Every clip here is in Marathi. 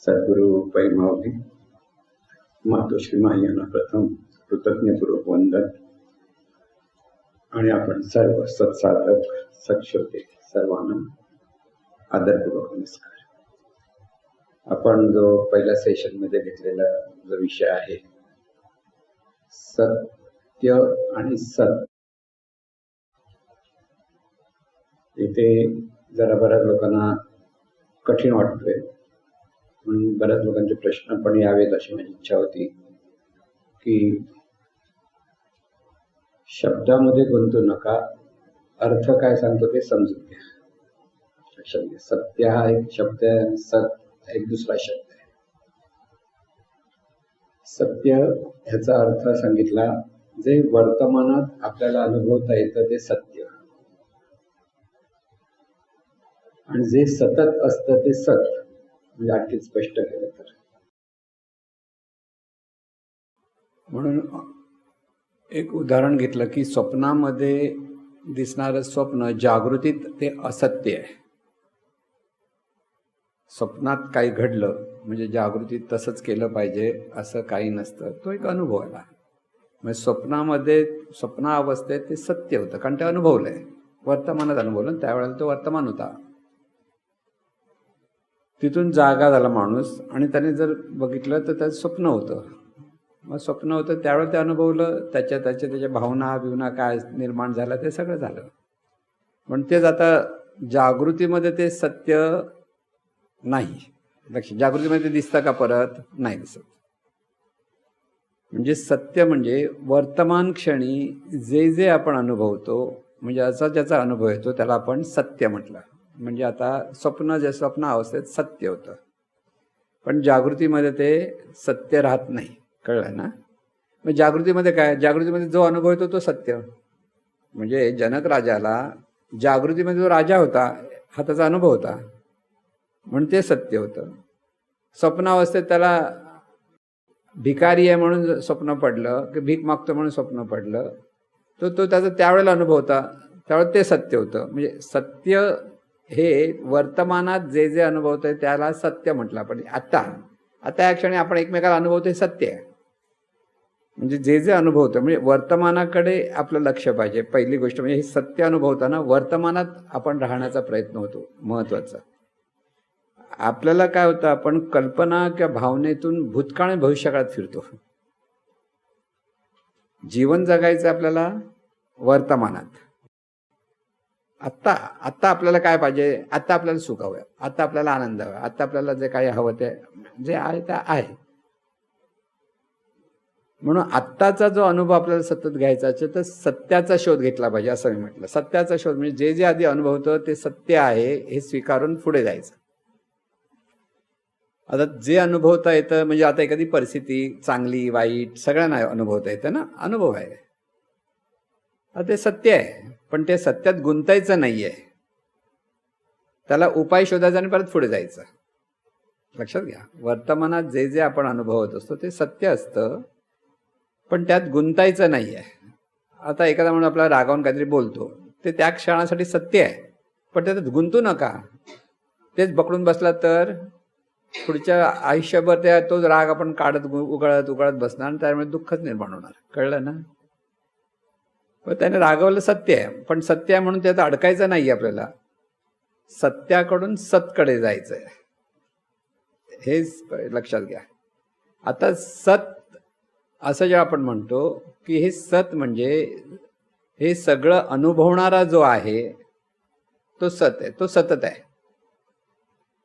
सद्गुरु पैमावली मातोश्री माई यांना प्रथम कृतज्ञपूर्वक वंदन. आणि आपण सर्व सत्साधक सत्श्रोते सर्वांना आदरपूर्वक नमस्कार. आपण जो पहिल्या सेशन मध्ये घेतलेला जो विषय आहे सत्य आणि सत, इथे जरा बऱ्याच लोकांना कठीण वाटतोय, म्हणून बऱ्याच लोकांचे प्रश्न पण यावेत अशी माझी इच्छा होती की शब्दामध्ये गुंतू नका, अर्थ काय सांगतो ते समजून घ्या. लक्षात घ्या, सत्य हा एक शब्द आहे, सत एक दुसरा शब्द आहे. सत्य ह्याचा अर्थ सांगितला, जे वर्तमानात आपल्याला अनुभवता येतं ते सत्य, आणि जे सतत असतं ते सत. म्हणजे आणखी स्पष्ट केलं तर, म्हणून एक उदाहरण घेतलं की स्वप्नामध्ये दिसणारं स्वप्न जागृतीत ते असत्य आहे. स्वप्नात काही घडलं म्हणजे जागृतीत तसंच केलं पाहिजे असं काही नसतं, तो एक अनुभव आला. म्हणजे स्वप्नामध्ये स्वप्नावस्थेत ते सत्य होतं, कारण ते अनुभवलंय, वर्तमानात अनुभवलं, त्यावेळेला तो वर्तमान होता. तिथून जागा झाला माणूस आणि त्याने जर बघितलं तर त्याचं स्वप्न होतं. मग स्वप्न होतं त्यावेळेला ते अनुभवलं, त्याच्या भावना बिवना काय निर्माण झाला ते सगळं झालं. पण तेच आता जागृतीमध्ये ते सत्य नाही. जागृतीमध्ये दिसतं का? परत नाही दिसत. म्हणजे सत्य म्हणजे वर्तमान क्षणी जे आपण अनुभवतो, म्हणजे असा ज्याचा अनुभव येतो त्याला आपण सत्य म्हटलं. म्हणजे आता स्वप्न अवस्थेत सत्य होतं, पण जागृतीमध्ये ते सत्य राहत नाही. कळलं ना? मग जागृतीमध्ये काय? जागृतीमध्ये जो अनुभव येतो तो सत्य. म्हणजे जनक राजाला जागृतीमध्ये जो राजा होता हा त्याचा अनुभव होता, म्हणून ते सत्य होतं. स्वप्नावस्थेत त्याला भिकारी आहे म्हणून स्वप्न पडलं, की भीक मागतो म्हणून स्वप्न पडलं, तो त्याचा त्यावेळेला अनुभव होता, त्यावेळेला ते सत्य होतं. म्हणजे सत्य हे वर्तमानात जे अनुभवतोय त्याला सत्य म्हटलं आपण. आता या क्षणी आपण एकमेकाला अनुभवतोय सत्य आहे. म्हणजे जे अनुभवतो म्हणजे वर्तमानाकडे आपलं लक्ष पाहिजे. पहिली गोष्ट म्हणजे हे सत्य अनुभवताना वर्तमानात आपण राहण्याचा प्रयत्न होतो. महत्वाचं आपल्याला काय होतं, आपण कल्पना किंवा भावनेतून भूतकाळ आणि भविष्यकाळात फिरतो. जीवन जगायचं आपल्याला वर्तमानात. आत्ता आपल्याला काय पाहिजे? आत्ता आपल्याला सुख हवं, आत्ता आपल्याला आनंद हवा, आत्ता आपल्याला जे काही हवं ते जे आहे ते आहे. म्हणून आत्ताचा जो अनुभव आपल्याला सतत घ्यायचा तर सत्याचा शोध घेतला पाहिजे, असं मी म्हटलं. सत्याचा शोध म्हणजे जे आधी अनुभवतं ते सत्य आहे हे स्वीकारून पुढे जायचं. आता जे अनुभवता येतं, म्हणजे आता एखादी परिस्थिती चांगली वाईट सगळ्यांना अनुभवता येतं ना, अनुभव आहे, ते सत्य आहे. पण ते सत्यात गुंतायचं नाहीये, त्याला उपाय शोधायचा आणि परत पुढे जायचं. लक्षात घ्या, वर्तमानात जे आपण अनुभवत असतो ते सत्य असतं, पण त्यात गुंतायचं नाहीये. आता एखादा म्हणून आपला रागावून काहीतरी बोलतो, ते त्या क्षणासाठी सत्य आहे, पण त्यात गुंतू नका. तेच पकडून बसला तर पुढच्या आयुष्यभर तोच राग आपण काढत उगाळत बसणार आणि त्यामुळे दुःखच निर्माण होणार. कळलं ना? पण त्याने रागवलं सत्य आहे, पण सत्य आहे म्हणून त्यात अडकायचं नाही. आपल्याला सत्याकडून सतकडे जायचंय, हे लक्षात घ्या. आता सत असं जेव्हा आपण म्हणतो की हे सत म्हणजे हे सगळं अनुभवणारा जो आहे तो सत आहे, तो सतत आहे.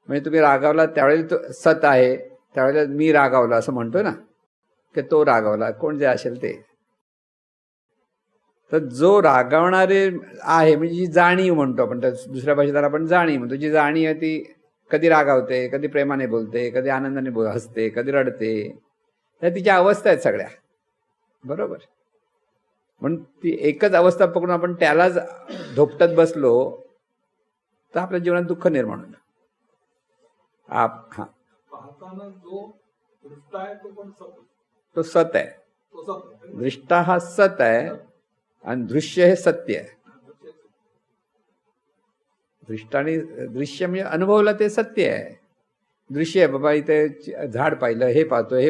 म्हणजे तुम्ही रागावला त्यावेळेला तो सत आहे, त्यावेळेला मी रागावला असं म्हणतो ना, की तो रागावला, कोण जे असेल ते. तर जो रागावणारे आहे म्हणजे जी जाणीव म्हणतो आपण, तर दुसऱ्या भाषेत आपण जाणीव म्हणतो. जी जाणीव आहे ती कधी रागावते, कधी प्रेमाने बोलते, कधी आनंदाने हसते, कधी रडते. त्या तिच्या अवस्था आहेत सगळ्या, बरोबर. म्हणून ती एकच अवस्था पकडून आपण त्यालाच धोपटत बसलो तर आपल्या जीवनात दुःख निर्माण होतं. तो सत आहे. दृष्टा हा सत आहे आणि दृश्य हे सत्य आहे. दृष्टाने दृश्य म्हणजे अनुभवला ते सत्य आहे. दृश्य आहे बाबा, इथे झाड पाहिलं, हे पाहतोय.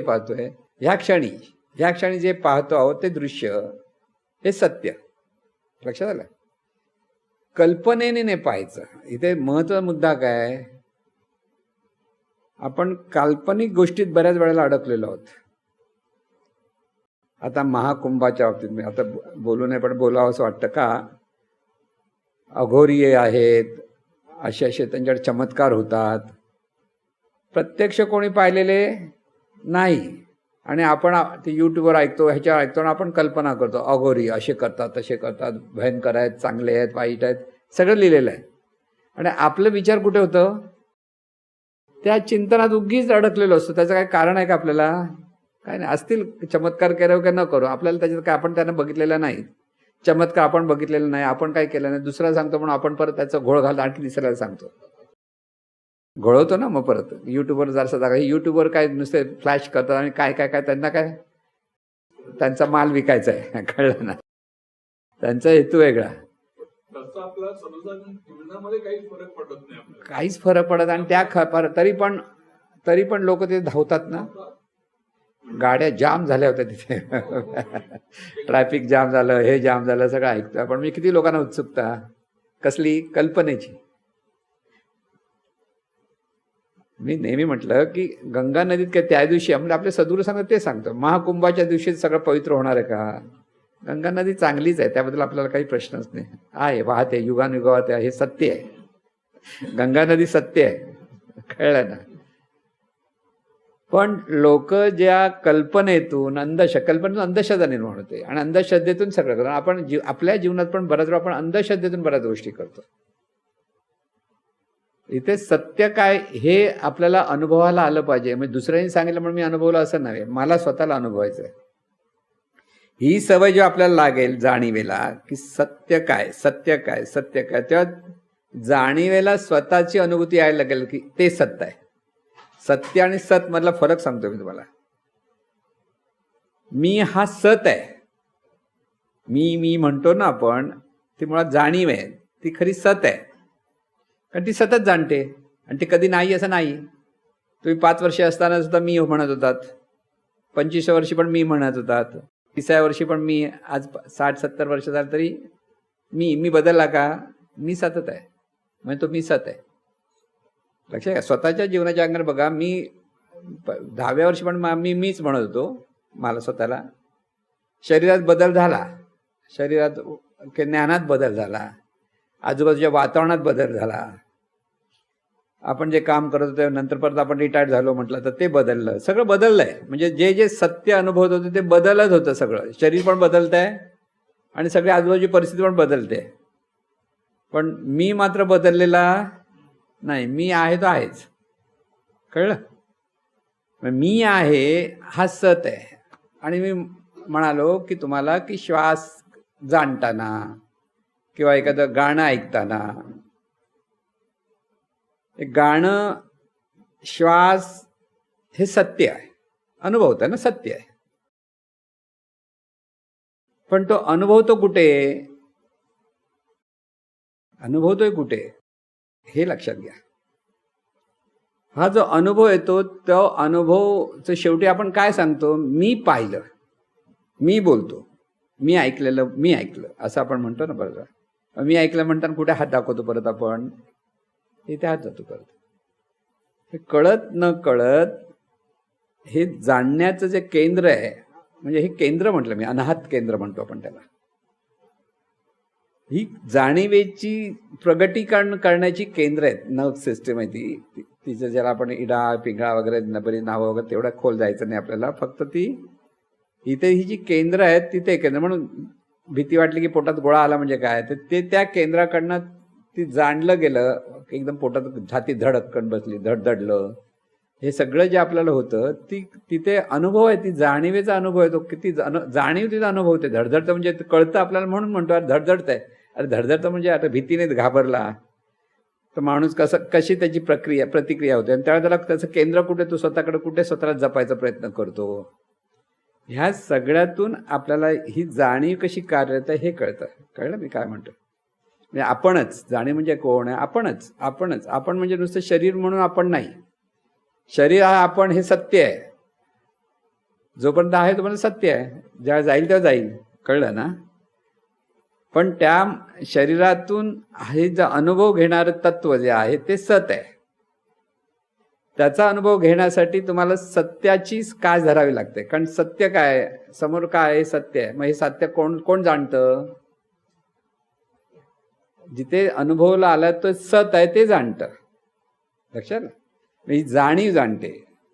ह्या क्षणी जे पाहतो आहोत ते दृश्य, हे सत्य. लक्षात आलं? कल्पनेने नाही पाहायचं. इथे महत्त्वाचा मुद्दा काय, आपण काल्पनिक गोष्टीत बऱ्याच वेळेला अडकलेलो आहोत. आता महाकुंभाच्या बाबतीत मी आता बोलू नये, पण बोलावं असं वाटतं का, अघोरी आहेत, असे त्यांच्याकडे चमत्कार होतात, प्रत्यक्ष कोणी पाहिलेले नाही, आणि आपण ते यूट्यूबवर ऐकतो, ह्याच्यावर ऐकतो, आणि आपण कल्पना करतो अघोरी असे करतात, तसे करतात, भयंकर आहेत, चांगले आहेत, वाईट आहेत, सगळं लिहिलेलं आहे. आणि आपलं विचार कुठे होतं, त्या चिंतनात उगीच अडकलेलो असतो. त्याचं काय कारण आहे का आपल्याला? काय नाही. असतील चमत्कार करावं का न करू, आपल्याला त्याच्यात काय, आपण त्यांना बघितलेलं नाही, चमत्कार आपण बघितलेला नाही, आपण काय केलं नाही, दुसरा सांगतो म्हणून आपण परत त्याचा घोळ घालतो, आणखी तिसऱ्याला सांगतो, घोळवतो ना. मग परत युट्यूबवर जरासा जागा, युट्यूबवर काय नुसते फ्लॅश करतात, आणि काय काय काय त्यांना काय, त्यांचा माल विकायचा आहे, कळलं ना, त्यांचा हेतू वेगळा. काहीच फरक पडत, आणि त्या तरी पण लोक ते धावतात ना. गाड्या जाम झाल्या होत्या तिथे, ट्रॅफिक जाम झालं, हे जाम झालं, सगळं ऐकतं. पण मी किती लोकांना उत्सुकता कसली, कल्पनेची. मी नेहमी म्हटलं की गंगा नदीत काय त्या दिवशी, म्हणजे आपले सद्गुरू सांगतात ते सांगतो, महाकुंभाच्या दिवशी सगळं पवित्र होणार आहे का? गंगा नदी चांगलीच आहे, त्याबद्दल आपल्याला काही प्रश्नच नाही. आहे, वाहते, युगानुयुग वाहते, हे सत्य आहे. गंगा नदी सत्य आहे, कळलं ना. पण लोक ज्या कल्पनेतून कल्पनेतून अंधश्रद्धा निर्माण होते, आणि अंधश्रद्धेतून सगळं करतो. आपण आपल्या जीवनात पण बऱ्याच वेळा आपण अंधश्रद्धेतून बऱ्याच गोष्टी करतो. इथे सत्य काय हे आपल्याला अनुभवाला आलं पाहिजे. म्हणजे दुसऱ्यांनी सांगितलं म्हणून मी अनुभवलं असं नव्हे, मला स्वतःला अनुभवायचं आहे. ही सवय जेव्हा आपल्याला लागेल जाणीवेला की सत्य काय, तेव्हा जाणीवेला स्वतःची अनुभूती यायला लागेल की ते सत्य आहे. सत्य आणि सत मधला फरक सांगतो मी तुम्हाला. मी हा सत आहे, मी म्हणतो ना आपण, ती मुळात जाणीव आहे, ती खरी सत आहे. कारण ती सतत जाणते, आणि ती कधी नाही असं नाही. तुम्ही 5 वर्षे असताना सुद्धा मी म्हणत होतात, 25 वर्षी पण मी म्हणत होतात, 30व्या वर्षी पण मी, आज 60-70 वर्ष झालं तरी मी बदलला का? मी सतत आहे, म्हणजे तो मी सत आहे. लक्षात घ्या. स्वतःच्या जीवनाच्या अंगाने बघा, मी 10व्या वर्षी पण मीच म्हणत होतो मला स्वतःला. शरीरात बदल झाला, शरीरात ज्ञानात बदल झाला, आजूबाजूच्या वातावरणात बदल झाला. आपण जे काम करत होतो नंतर परत आपण रिटायर्ड झालो म्हटलं तर ते बदललं, सगळं बदललंय. म्हणजे जे सत्य अनुभवत होते ते बदलत होतं सगळं. शरीर पण बदलत आहे आणि सगळी आजूबाजूची परिस्थिती पण बदलते. पण मी मात्र बदललेला नाही. मी आहे तो आहेच, कळलं? मी आहे हा सत आहे. आणि मी म्हणालो की तुम्हाला की श्वास जाणताना किंवा एखादं गाणं ऐकताना, गाणं, श्वास हे सत्य आहे, अनुभवत आहे ना, सत्य आहे. पण तो अनुभवतो कुठे, अनुभवतोय कुठे हे लक्षात घ्या. हा जो अनुभव येतो तो अनुभवचं शेवटी आपण काय सांगतो, मी पाहिलं, मी बोलतो, मी ऐकलं असं आपण म्हणतो ना. बरोबर, मी ऐकलं म्हणताना कुठे हात दाखवतो परत आपण, इथे हात जातो परत. हे कळत न कळत हे जाणण्याचं जे केंद्र आहे, म्हणजे हे केंद्र म्हटलं मी, अनाहत केंद्र म्हणतो आपण त्याला. ही जाणीवेची प्रगटीकरण करण्याची केंद्र आहेत, नर्व सिस्टम आहे ती. तिचं ज्याला आपण इडा पिंगळा वगैरे बरी नावं वगैरे तेवढा खोल जायचं नाही आपल्याला. फक्त ती इथे ही जी केंद्र आहेत तिथे केंद्र. म्हणून भीती वाटली की पोटात गोळा आला म्हणजे काय, तर ते त्या केंद्राकडनं ती जाणलं गेलं, एकदम पोटात छाती धडकन बसली, धडधडलं, हे सगळं जे आपल्याला होतं ती तिथे अनुभव आहे, ती जाणीवेचा अनुभव आहे. तो किती जाणीव तिचा अनुभव होते. धडधडतं म्हणजे कळतं आपल्याला, म्हणून म्हणतो अरे धडधडत आहे. अरे धडधडतं म्हणजे आता भीतीने घाबरला तर माणूस कशी त्याची प्रतिक्रिया होते. आणि त्यावेळेला त्याला त्याचं केंद्र कुठे, तो स्वतःकडे कुठे स्वतःला जपायचा प्रयत्न करतो. ह्या सगळ्यातून आपल्याला ही जाणीव कशी कार्यरत आहे हे कळतं. कळलं मी काय म्हणतो? म्हणजे आपणच, जाणीव म्हणजे कोण आहे, आपण म्हणजे नुसतं शरीर म्हणून आपण नाही. शरीर हा आपण हे सत्य आहे, जोपर्यंत आहे तोपर्यंत सत्य आहे, जेव्हा जाईल तेव्हा जाईल, कळलं ना. पण त्या शरीरातून हे जे अनुभव घेणारं तत्व जे आहे ते सत आहे. त्याचा अनुभव घेण्यासाठी तुम्हाला सत्याची कास धरावी लागते, कारण सत्य काय, समोर काय आहे, सत्य आहे. मग हे सत्य कोण कोण जाणतं? जिथे अनुभवला आला तो सत आहे ते जाणतं. लक्षात? ही जाणीव जाणते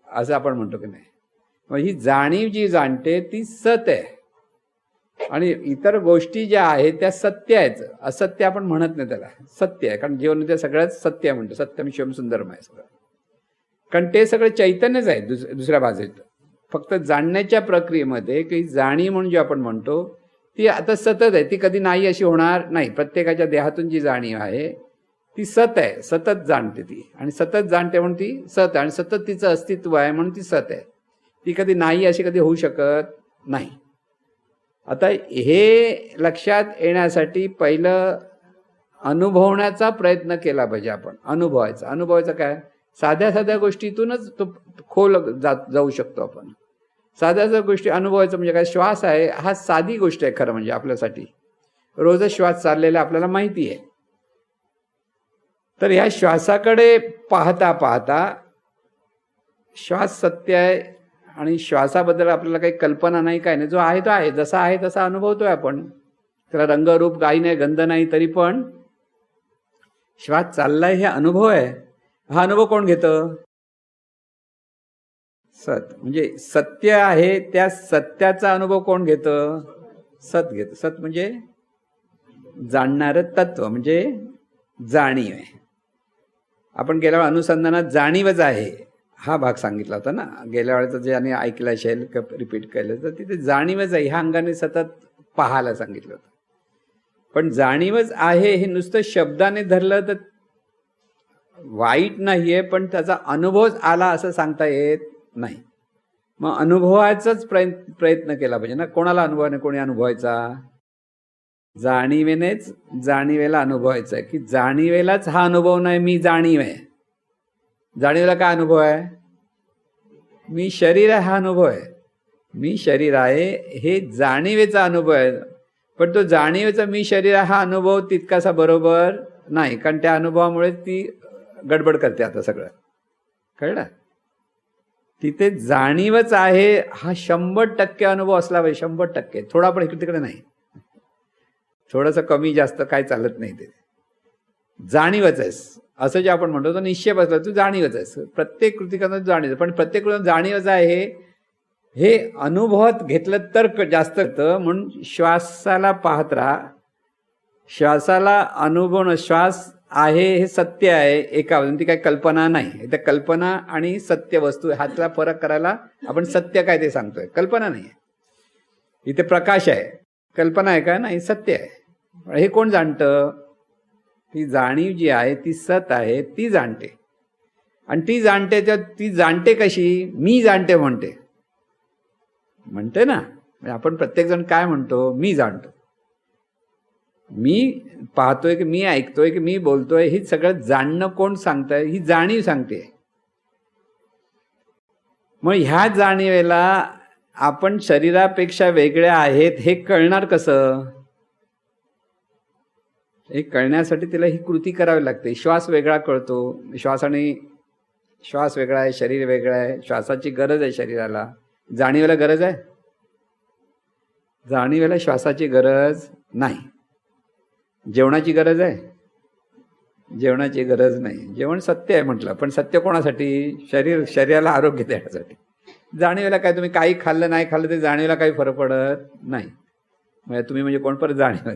असं आपण म्हणतो की नाही. मग ही जाणीव जी जाणते ती सत आहे, आणि इतर गोष्टी ज्या आहेत त्या सत्य आहेत. असत्य आपण म्हणत नाही, त्याला सत्य आहे, कारण जीवन त्या सगळ्यात सत्य आहे म्हणतो. सत्यम शिवम सुंदरम आहे सगळं, कारण ते सगळं चैतन्यच आहे. दुसऱ्या बाजूला फक्त जाणण्याच्या प्रक्रियेमध्ये की जाणीव म्हणून जे आपण म्हणतो ती आता सतत आहे, ती कधी नाही अशी होणार नाही. प्रत्येकाच्या देहातून जी जाणीव आहे ती सत आहे, सतत जाणते ती, आणि सतत जाणते म्हणून ती सत आहे, आणि सतत तिचं अस्तित्व आहे म्हणून ती सत आहे. ती कधी नाही अशी कधी होऊ शकत नाही. आता हे लक्षात येण्यासाठी पहिलं अनुभवण्याचा प्रयत्न केला पाहिजे आपण. अनुभवायचं काय, साध्या साध्या गोष्टीतूनच तो खोल जाऊ शकतो आपण. साध्या साध्या गोष्टी अनुभवायचं म्हणजे काय, श्वास आहे हा साधी गोष्ट आहे खरं म्हणजे आपल्यासाठी. रोजच श्वास चाललेला आपल्याला माहिती आहे. तर ह्या श्वासाकडे पाहता पाहता श्वास सत्य आहे, आणि श्वासाबद्दल आपल्याला काही कल्पना नाही, काय नाही. जो आहे तो आहे, जसा आहे तसा अनुभवतोय आपण. त्याला रंग रूप काही नाही, गंध नाही, तरी पण श्वास चाललाय हे अनुभव आहे. हा अनुभव कोण घेतं? सत. म्हणजे सत्य आहे त्या सत्याचा अनुभव कोण घेतं? सत घेतं. सत म्हणजे जाणणारं तत्व, म्हणजे जाणीव आहे. आपण गेल्या वेळा अनुसंधानात जाणीवच आहे हा भाग सांगितला होता ना. गेल्या वेळेचं जे आणि ऐकलं असेल, रिपीट केलं तर तिथे जाणीवच आहे ह्या अंगाने सतत पाहायला सांगितलं होतं. पण जाणीवच आहे हे नुसतं शब्दाने धरलं तर वाईट नाहीये, पण त्याचा अनुभव आला असं सांगता येत नाही. मग अनुभवाचाच प्रयत्न केला पाहिजे ना. कोणाला अनुभवाने कोणी अनुभवायचा? जाणीवेनेच जाणीवेला अनुभवायचं आहे, की जाणीवेलाच हा अनुभव नाही, मी जाणीव आहे. जाणीवेला काय अनुभव आहे? मी शरीर आहे हा अनुभव आहे. मी शरीर आहे हे जाणीवेचा अनुभव आहे. पण तो जाणीवेचा मी शरीर आहे हा अनुभव तितकासा बरोबर नाही, कारण त्या अनुभवामुळे ती गडबड करते आता सगळं. कळलं? तिथे जाणीवच आहे हा 100% अनुभव असला पाहिजे. 100%. थोडा पण इकडे तिकडे नाही, थोडंसं कमी जास्त काय चालत नाही. ते जाणीवच आहेस असं जे आपण म्हणतो तो निश्चय बसला, तू जाणीवच आहेस. प्रत्येक कृती करता तू जाणीव, पण प्रत्येक कृती जाणीवच आहे हे अनुभवात घेतलं तर जास्त होतं. म्हणून श्वासाला पाहत राहा, श्वासाला अनुभवणं. श्वास आहे हे सत्य आहे एका बाजून, ती काही कल्पना नाही. त्या कल्पना आणि सत्य वस्तू ह्यातला फरक करायला आपण सत्य काय ते सांगतोय, कल्पना नाही. इथे प्रकाश आहे, कल्पना आहे का? नाही, सत्य आहे. हे कोण जाणतं? ती जाणीव जी आहे ती सत आहे, ती जाणते. आणि ती जाणते, ती जाणते कशी? मी जाणते म्हणते ना. आपण प्रत्येकजण काय म्हणतो? मी जाणतो, मी पाहतोय, की मी ऐकतोय, की मी बोलतोय. ही सगळं जाणणं कोण सांगतंय? ही जाणीव सांगते. मग ह्या जाणीवेला आपण शरीरापेक्षा वेगळे आहेत हे कळणार कसं? हे कळण्यासाठी तिला ही कृती करावी लागते. श्वास वेगळा कळतो, श्वास वेगळा आहे, शरीर वेगळं आहे. श्वासाची गरज आहे शरीराला, जाणीवेला गरज आहे? जाणीवेला श्वासाची गरज नाही. जेवणाची गरज आहे? जेवणाची गरज नाही. जेवण सत्य आहे म्हटलं, पण सत्य कोणासाठी? शरीराला आरोग्य देण्यासाठी. जाणीवेला काय, तुम्ही काही खाल्लं नाही खाल्लं ते जाणीवेला काही फरक पडत नाही. म्हणजे तुम्ही म्हणजे कोण परत जाणीव.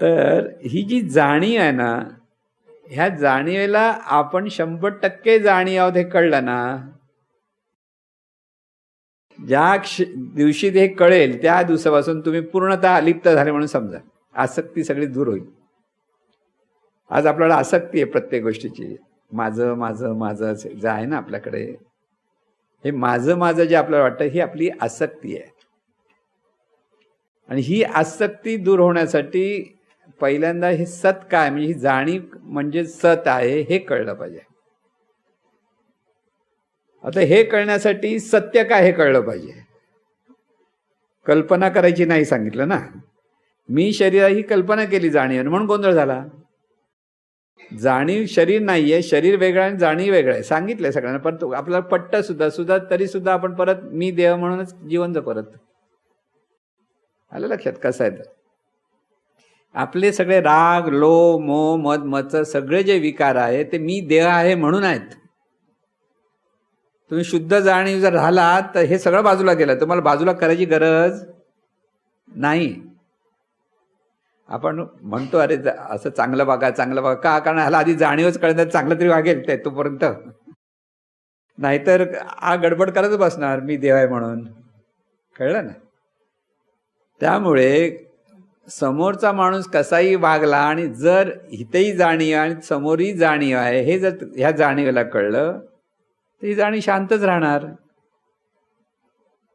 तर ही जी जाणीव आहे ना, ह्या जाणीवेला आपण 100% जाणीव आहोत हे कळलं ना. ज्या दिवशी ते कळेल त्या दिवसापासून तुम्ही पूर्णतः अलिप्त झाले म्हणून समजा. आसक्ती सगळी दूर होईल. आज आपल्याला आसक्ती आहे प्रत्येक गोष्टीची. माझं माझं माझं जे आहे ना आपल्याकडे, हे माझं माझं जे आपल्याला वाटतं ही आपली आसक्ती आहे. आणि ही आसक्ती दूर होण्यासाठी पहिल्यांदा हे सत काय, म्हणजे ही जाणीव म्हणजे सत आहे हे कळलं पाहिजे. आता हे कळण्यासाठी सत्य काय हे कळलं पाहिजे. कल्पना करायची नाही सांगितलं ना. मी शरीर ही कल्पना केली जाणीव, म्हणून गोंधळ झाला. जाणीव शरीर नाहीये, शरीर वेगळं आणि जाणीव वेगळं आहे सांगितलंय सगळ्यांना. पण आपल्याला पट्ट सुद्धा तरी सुद्धा आपण परत मी देह म्हणूनच जिवंत परत. आलं लक्षात कसं आहे तर आपले सगळे राग, लोभ, मोह, मद, मत्सर सगळे जे विकार आहे ते मी देह आहे म्हणून आहेत. तुम्ही शुद्ध जाणीव जर राहिला तर हे सगळं बाजूला गेलं. तुम्हाला बाजूला करायची गरज नाही. आपण म्हणतो अरे असं चांगलं बघा का, कारण ह्याला आधी जाणीवच कळत चांगलं तरी वागेल ते तोपर्यंत. नाहीतर हा गडबड करत बसणार मी देव आहे म्हणून. कळलं ना. त्यामुळे समोरचा माणूस कसाही वागला आणि जर इथेही जाणीव आणि समोरही जाणीव आहे हे जर ह्या जाणीवेला कळलं तर ही जाणीव शांतच राहणार.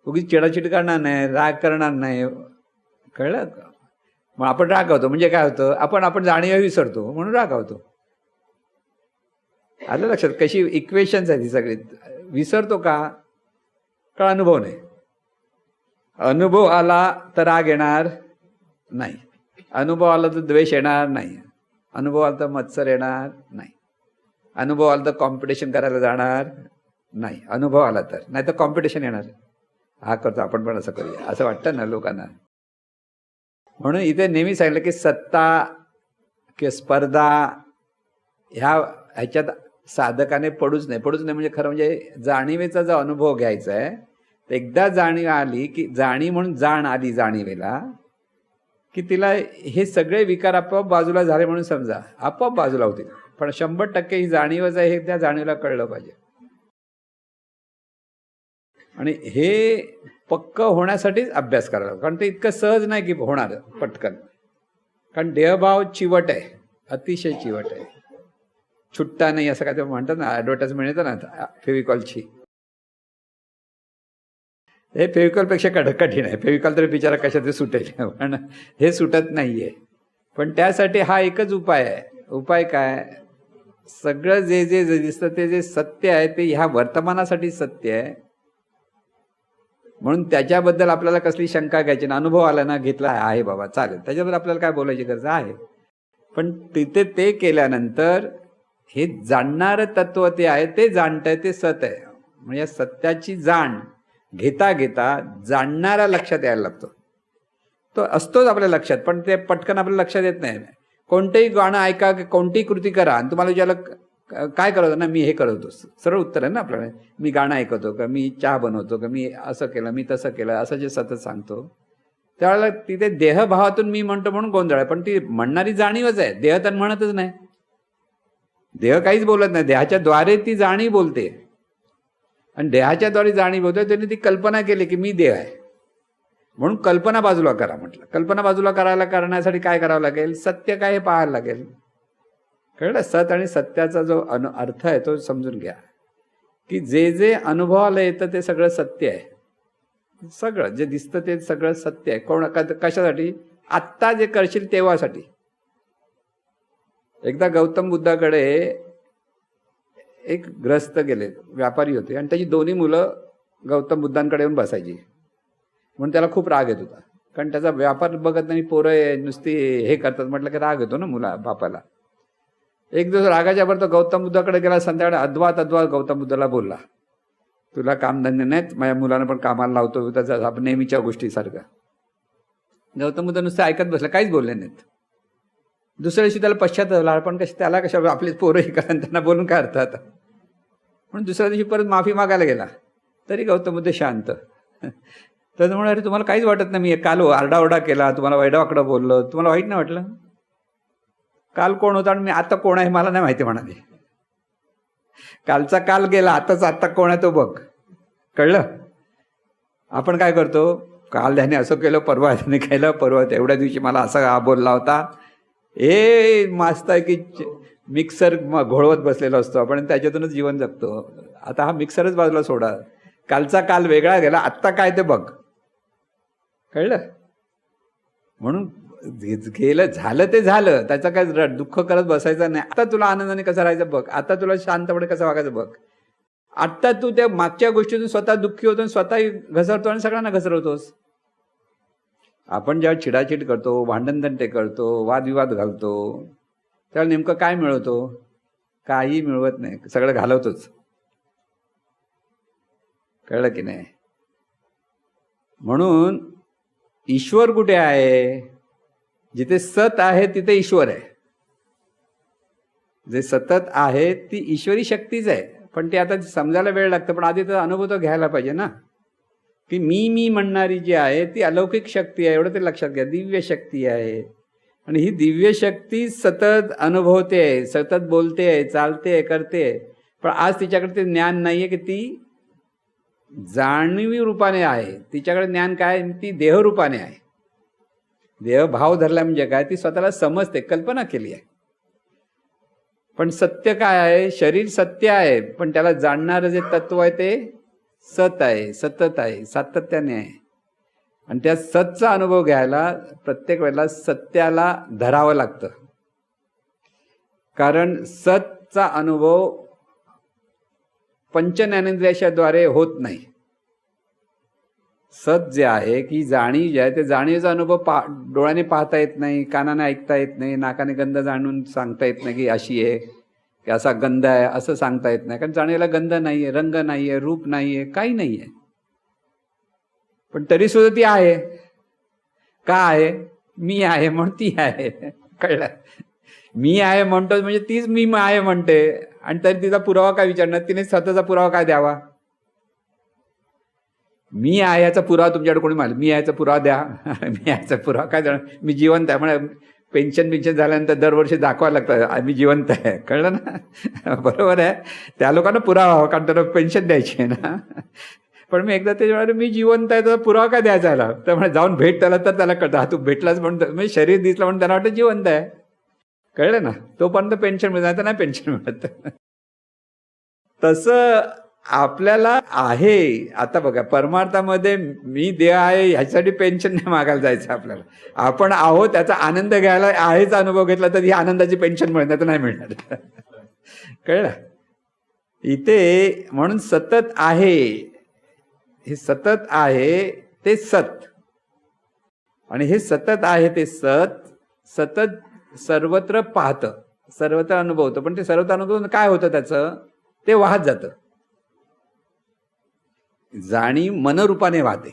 उगीच चिडाचिड करणार नाही, राग करणार नाही. कळलं. मग आपण रागावतो म्हणजे काय होतं, आपण जाणीव विसरतो म्हणून रागावतो. आलं लक्षात कशी इक्वेशन्स आहे ती सगळी. विसरतो का, अनुभव नाही. अनुभव आला तर राग येणार नाही, अनुभव आला तर द्वेष येणार नाही, अनुभव आला तर मत्सर येणार नाही, अनुभव आला तर कॉम्पिटिशन करायला जाणार नाही. अनुभव आला तर, नाही तर कॉम्पिटिशन येणार. हा करतो आपण पण असं करूया असं वाटतं ना लोकांना. म्हणून इथे नेहमी सांगितलं की सत्ता किंवा स्पर्धा ह्याच्यात साधकाने पडूच नाही म्हणजे खरं म्हणजे जाणीवेचा जो अनुभव घ्यायचा आहे. एकदा जाणीव आली की जाणीव म्हणून जाण आली जाणीवेला की तिला हे सगळे विकार आपोआप बाजूला झाले म्हणून समजा, आपोआप बाजूला होतील. पण 100% ही जाणीवच आहे हे त्या जाणीवेला कळलं पाहिजे. आणि हे पक्क होण्यासाठीच अभ्यास करायला, कारण ते इतकं सहज नाही की होणार पटकन. कारण देहभाव चिवट आहे, अतिशय चिवट आहे, छुट्टा नाही असं काय ते म्हणतात ना, ॲडव्हर्टाइजमेंट येतं ना फेविकॉलची. हे फेविकॉलपेक्षा कठीण आहे. फेविकॉल तर बिचारा कशात ते सुटेल, पण हे सुटत नाहीये. पण त्यासाठी हा एकच उपाय आहे. उपाय काय, सगळं जे जे दिसतं ते जे सत्य आहे ते ह्या वर्तमानासाठी सत्य आहे. म्हणून त्याच्याबद्दल आपल्याला कसली शंका घ्यायची ना. अनुभव आला ना, घेतला आहे बाबा चालेल, त्याच्याबद्दल आपल्याला काय बोलायची गरज आहे. पण तिथे ते केल्यानंतर हे जाणणारं तत्व ते आहे, ते जाणतंय ते सत आहे. म्हणजे सत्याची जाण घेता घेता जाणणारा लक्षात यायला लागतो. तो असतोच आपल्या लक्षात, पण ते पटकन आपल्या लक्षात येत नाही. कोणतंही गाणं ऐका, कोणतीही कृती करा आणि तुम्हाला विचारलं काय करत ना, मी हे करतो, सरळ उत्तर आहे ना आपल्याला. मी गाणं ऐकतो का, मी चहा बनवतो का, मी असं केलं, मी तसं केलं, असं जे सतत सांगतो त्यावेळेला तिथे देहभावातून मी म्हणतो म्हणून गोंधळ आहे. पण ती म्हणणारी जाणीवच आहे, देह तर म्हणतच नाही. देह काहीच बोलत नाही, देहाच्या द्वारे ती जाणीव बोलते. आणि देहाच्या द्वारे जाणीव होते, त्यांनी ती कल्पना केली की मी देह आहे म्हणून कल्पना बाजूला करा म्हटलं. कल्पना बाजूला करण्यासाठी काय करावं लागेल, सत्य काय हे पाहायला लागेल. कळलं. सत आणि सत्याचा जो अर्थ आहे तो समजून घ्या की जे जे अनुभवाला येतं ते सगळं सत्य आहे. सगळं जे दिसतं ते सगळं सत्य आहे. कशासाठी, आत्ता जे करशील तेव्हासाठी. एकदा गौतम बुद्धाकडे एक ग्रस्त गेले, व्यापारी होते, आणि त्याची दोन्ही मुलं गौतम बुद्धांकडे येऊन बसायची. म्हणून त्याला खूप राग येत होता, कारण त्याचा व्यापार बघत नाही, पोरं नुसती हे करतात म्हटलं की राग येतो ना बापाला. एक दिवस रागाच्या भर तो गौतम बुद्धाकडे गेला. संध्याकाळी अद्वात गौतम बुद्धाला बोलला, तुला कामधंदे नाहीत, माझ्या मुलांना पण कामाला लावतो त्याचा नेहमीच्या गोष्टीसारखं. गौतम बुद्ध नुसतं ऐकत बसला, काहीच बोलले नाहीत. दुसऱ्या दिवशी त्याला पश्चाताप झाला, पण त्याला कशा आपले पोरं हे करा, त्यांना बोलून काय अर्थ आता. म्हणून दुसऱ्या दिवशी परत माफी मागायला गेला, तरी गौतम बुद्ध शांत. तर म्हणून अरे तुम्हाला काहीच वाटत नाही, मी काल आरडाओरडा केला, तुम्हाला वैडावाकडं बोललो, तुम्हाला वाईट नाही वाटलं. काल कोण होता आणि मी आता कोण आहे मला नाही माहिती म्हणाले. कालचा काल गेला, आत्ता कोण आहे तो बघ. कळलं. आपण काय करतो, काल त्याने असं केलं, परवा त्याने केलं, परवा एवढ्या दिवशी मला असा बोलला होता. मस्त आहे की मिक्सर घोळवत बसलेला असतो आपण, त्याच्यातूनच जीवन जगतो. आता हा मिक्सरच बाजूला सोडा, कालचा काल वेगळा गेला, आत्ता काय ते बघ. कळलं. म्हणून गेलं, झालं ते झालं, त्याचं काय दुःख करत बसायचं नाही. आता तुला आनंदाने कसं राहायचं बघ, आता तुला शांतपणे कसं वागायचं बघ. आत्ता तू त्या मागच्या गोष्टीतून स्वतः दुःखी होतो, स्वतः घसरतो आणि सगळ्यांना घसरवतोस. आपण जेव्हा चिडाचिड करतो, भांडणतंटे करतो, वादविवाद घालतो, तेव्हा नेमकं काय मिळवतो? काही मिळवत नाही, सगळं घालवतोच. कळलं की नाही? म्हणून ईश्वर कुठे आहे? जिथे सत आहे तिथे ईश्वर आहे. जे सतत आहे ती ईश्वरी शक्तीच आहे, पण ते आता समजायला वेळ लागतं. पण आधी त्याचा अनुभव तर घ्यायला पाहिजे ना, की मी म्हणणारी जी आहे ती अलौकिक शक्ती आहे, एवढं ते लक्षात घ्या. दिव्य शक्ती आहे, आणि ही दिव्य शक्ती सतत अनुभवते आहे, सतत बोलते आहे, चालते आहे, करते आहे. पण आज तिच्याकडे ते ज्ञान नाही आहे की ती जाणीवी रूपाने आहे. तिच्याकडे ज्ञान काय? ती देहरूपाने आहे. देहभाव धरला म्हणजे काय? ती स्वतःला समजते, कल्पना केली आहे. पण सत्य काय आहे? शरीर सत्य आहे, पण त्याला जाणणारं जे तत्व आहे ते सत आहे, सतत आहे, सातत्याने आहे. आणि त्या सतचा अनुभव घ्यायला प्रत्येक वेळेला सत्याला धरावं लागतं. कारण सतचा अनुभव पंचज्ञानेंद्रियाच्याद्वारे होत नाही. सत जे आहे की जाणीव जे आहे ते जाणीवेचा अनुभव डोळ्याने पाहता येत नाही, कानाने ऐकता येत नाही, नाकाने गंध जाणून सांगता येत नाही की अशी आहे, की असा गंध आहे असं सांगता येत नाही. कारण जाणीवेला गंध नाही आहे, रंग नाही आहे, रूप नाही आहे, काही नाही आहे. पण तरी सुद्धा ती आहे. का आहे? मी आहे म्हणून ती आहे. कळलं? मी आहे म्हणतो म्हणजे तीच मी आहे म्हणते, आणि तरी तिचा पुरावा काय विचारणार? तिने स्वतःचा पुरावा काय द्यावा? मी आहे याचा पुरावा तुमच्याकडे कोणी माहिती? मी याचा पुरावा द्या. मी याचा पुरावा काय देणार? मी जिवंत आहे. म्हणजे पेन्शन झाल्यानंतर दरवर्षी दाखवायला लागतं मी जिवंत आहे. कळलं ना? बरोबर आहे. त्या लोकांना पुरावा हवा, कारण त्यांना पेन्शन द्यायची आहे ना. पण मी एकदा ते म्हणाले मी जिवंत आहे, त्याचा पुरावा काय द्यायचा आला? तर म्हणजे जाऊन भेट त्याला, तर त्याला कळतं हा तू भेटलाच म्हणून, म्हणजे शरीर दिसलं म्हणून त्याला वाटतं जिवंत आहे. कळलं ना? तोपर्यंत पेन्शन मिळत नाही, तर नाही पेन्शन मिळत. तसं आपल्याला आहे. आता बघा, परमार्थामध्ये मी देह आहे ह्याच्यासाठी पेन्शन नाही मागायला जायचं आपल्याला. आपण आहोत त्याचा आनंद घ्यायला आहेच अनुभव घेतला तर ही आनंदाची पेन्शन मिळणार तर नाही मिळणार. कळलं? इथे म्हणून सतत आहे, हे सतत आहे ते सत, आणि हे सतत आहे ते सत सतत सर्वत्र पाहतं, सर्वत्र अनुभवतं. पण ते सर्वत्र अनुभव काय होतं त्याचं? ते वाहत जातं. जाणीव मनरूपाने वाहते.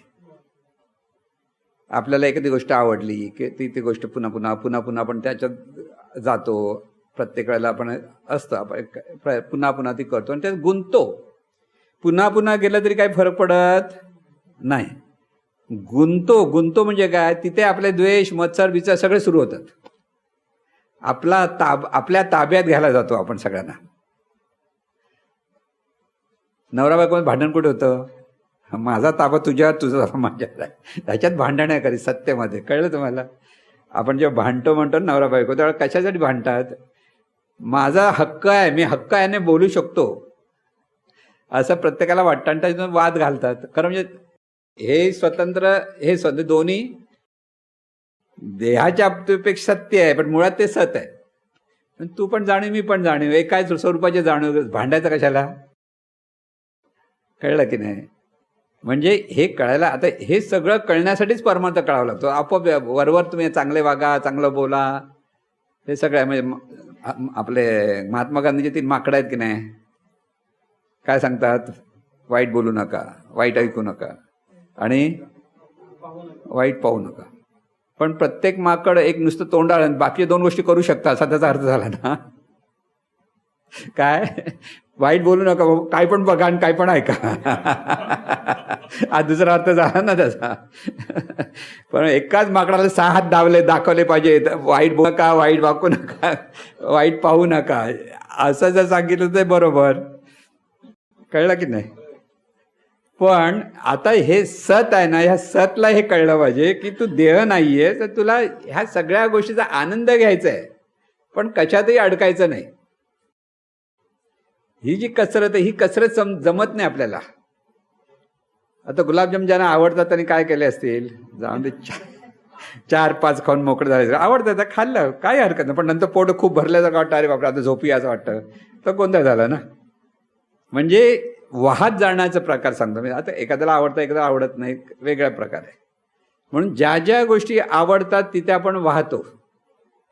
आपल्याला एखादी गोष्ट आवडली की ती गोष्ट पुन्हा पुन्हा पुन्हा पुन्हा आपण त्याच्यात जातो. प्रत्येक वेळेला आपण असतं, आपण पुन्हा पुन्हा ती करतो आणि त्यात गुंततो. पुन्हा पुन्हा गेलं तरी काही फरक पडत नाही. गुंतो म्हणजे काय? तिथे आपले द्वेष, मत्सर, विचार सगळे सुरू होतात. आपल्या ताब्यात घ्यायला जातो आपण सगळ्यांना. नवरा बायको भांडण कुठे होतं? माझा ताबा तुझ्यावर, तुझा ताबा माझ्यावर. त्याच्यात भांडण आहे खरी सत्तेमध्ये. कळलं तुम्हाला? आपण जेव्हा भांडतो म्हणतो नवरा बायको, तेव्हा कशासाठी भांडतात? माझा हक्क आहे, मी हक्क याने बोलू शकतो असं प्रत्येकाला वाटतं, आणि त्याच्यातून वाद घालतात. खरं म्हणजे हे स्वतंत्र, हे स्वतंत्र दोन्ही देहाच्या बाबतीपेक्षा सत्य आहे, पण मुळात ते सत आहे. तू पण जाणीव, मी पण जाणीव, एकाच स्वरूपाचे जाणीव, भांडायचं कशाला? कळलं की नाही? म्हणजे हे कळायला, आता हे सगळं कळण्यासाठीच परमार्थ कळावं लागतो. आपोआप वरवर तुम्ही चांगले वागा, चांगलं बोला, हे सगळं आहे. म्हणजे आपले महात्मा गांधीचे 3 माकडं आहेत की नाही? काय सांगतात? वाईट बोलू नका, वाईट ऐकू नका, आणि वाईट पाहू नका. पण प्रत्येक माकड एक नुसतं तोंडाळ, बाकी 2 गोष्टी करू शकता असा त्याचा अर्थ झाला ना. काय? वाईट बोलू नका, काय पण बघा आणि काय पण ऐका. हा दुसरा अर्थ झाला ना त्याचा. पण एकाच माकडाला 6 हात दाखवले पाहिजे. वाईट बोलू नका, वाईट वागू नका, वाईट पाहू नका, असं जर सांगितलं तर बरोबर. कळलं की नाही? पण आता हे सत आहे ना, ह्या सतला हे कळलं पाहिजे की तू देह नाहीये, तर तुला ह्या सगळ्या गोष्टीचा आनंद घ्यायचा आहे, पण कशातही अडकायचं नाही. ही जी कसरत आहे, ही कसरत जमत नाही आपल्याला. आता गुलाबजाम ज्यांना आवडतात त्यांनी काय केले असतील? जाऊन दे, 4-5 खाऊन मोकळं झालं, आवडतं तर खाल्लं, काही हरकत नाही. पण नंतर पोट खूप भरल्यासारखं वाटतं, अरे बापरे आता झोपी असं वाटतं, तर गोंधळ झाला ना. म्हणजे वाहत जाण्याचा प्रकार सांगतो मी. आता एखाद्याला आवडतं, एखाद्याला आवडत नाही, वेगळा प्रकार आहे. म्हणून ज्या ज्या गोष्टी आवडतात तिथे आपण वाहतो,